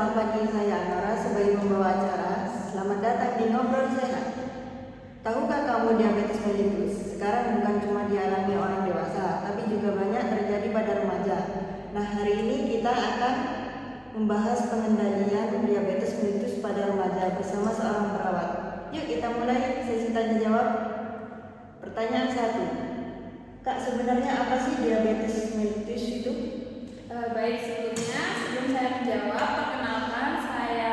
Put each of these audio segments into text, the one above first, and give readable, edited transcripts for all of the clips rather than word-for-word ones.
selamat pagi. Saya Anora sebagai pembawa acara. Selamat datang di Ngobrol Sehat. Tahukah kamu diabetes mellitus sekarang bukan cuma dialami orang dewasa, tapi juga banyak terjadi pada remaja. Nah, hari ini kita akan membahas pengendalian diabetes mellitus pada remaja bersama seorang perawat. Yuk kita mulai sesi tanya jawab. Pertanyaan 1. Kak, sebenarnya apa sih diabetes mellitus itu? Baik, sebelum saya menjawab, perkenalkan saya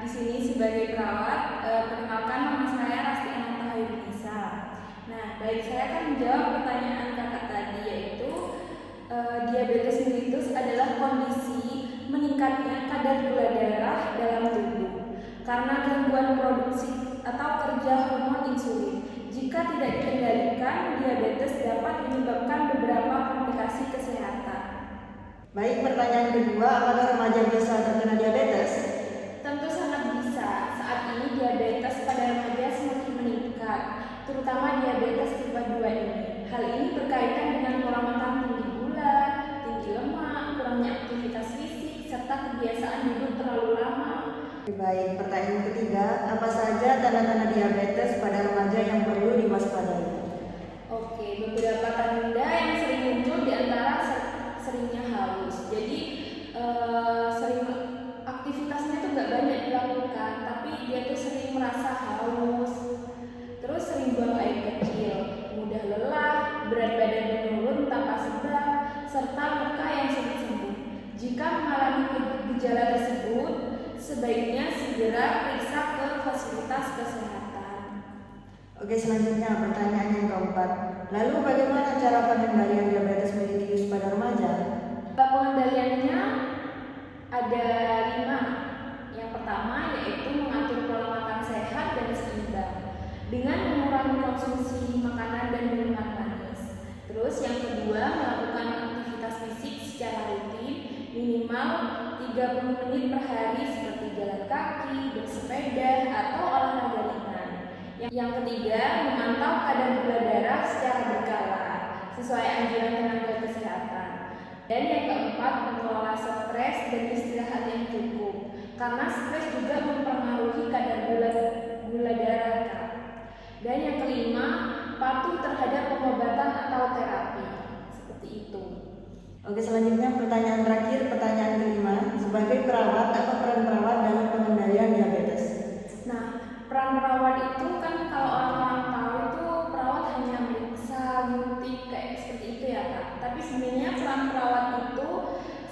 di sini sebagai perawat. Perkenalkan, nama saya Rasti Ananta Hairunisa. Nah, baik, saya akan menjawab pertanyaan kakak tadi, yaitu diabetes mellitus adalah kondisi meningkatnya kadar gula darah dalam tubuh karena gangguan produksi atau kerja hormon insulin. Jika tidak dikendalikan, diabetes dapat menyebabkan beberapa komplikasi kesehatan. Baik, pertanyaan kedua, apakah remaja bisa terkena diabetes? Tentu sangat bisa. Saat ini diabetes pada remaja semakin meningkat, terutama diabetes tipe 2 ini. Hal ini berkaitan dengan pola makan tinggi gula, tinggi lemak, kurangnya aktivitas fisik, serta kebiasaan duduk terlalu lama. Baik, pertanyaan ketiga, apa saja tanda-tanda diabetes pada remaja yang perlu diwaspadai? Oke, beberapa tanda yang sering muncul di antara seringnya haus. Jadi sering aktivitasnya itu nggak banyak dilakukan, tapi dia tuh sering merasa haus, terus sering buang air kecil, mudah lelah, berat badan menurun tanpa sebab, serta luka yang sulit sembuh. Jika mengalami gejala tersebut, sebaiknya segera periksa ke fasilitas kesehatan. Oke, selanjutnya pertanyaan yang keempat. Lalu bagaimana cara pengendalian diabetes mellitus pada remaja? Pengendaliannya ada 5. Yang pertama yaitu mengatur pola makan sehat dan seimbang dengan mengurangi konsumsi makanan dan minuman manis. Terus yang kedua, melakukan aktivitas fisik secara rutin minimal 30 menit per hari seperti jalan kaki, bersepeda, atau olahraga ringan. Yang ketiga, memantau kadar gula darah secara berkala sesuai anjuran tenaga kesehatan. Dan yang keempat, mengelola stres dan istirahat yang cukup, karena stres juga mempengaruhi kadar gula darah. Dan yang kelima, patuh terhadap pengobatan atau terapi. Seperti itu. Oke, selanjutnya pertanyaan terakhir, pertanyaan kelima. Sebagai perawat, apa peran perawat dalam pengendalian diabetes? Nah, peran perawat itu kan kalau orang-orang tahu itu perawat hanya meriksa, nyuntik kayak seperti itu ya Kak. Tapi sebenarnya peran perawat itu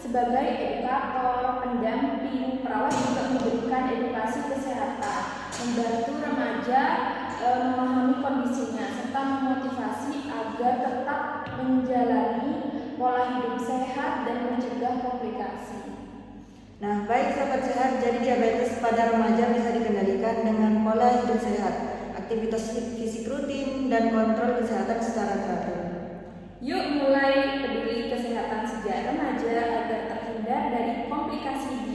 sebagai edukator, pendamping. Perawat juga memberikan edukasi kesehatan, membantu remaja memahami kondisinya, serta memotivasi agar tetap menjalani pola hidup sehat dan mencegah komplikasi. Nah, baik sahabat sehat, jadi diabetes pada remaja bisa dikendalikan dengan pola hidup sehat, aktivitas fisik rutin, dan kontrol kesehatan secara teratur. Yuk mulai peduli kesehatan sejak remaja agar terhindar dari komplikasi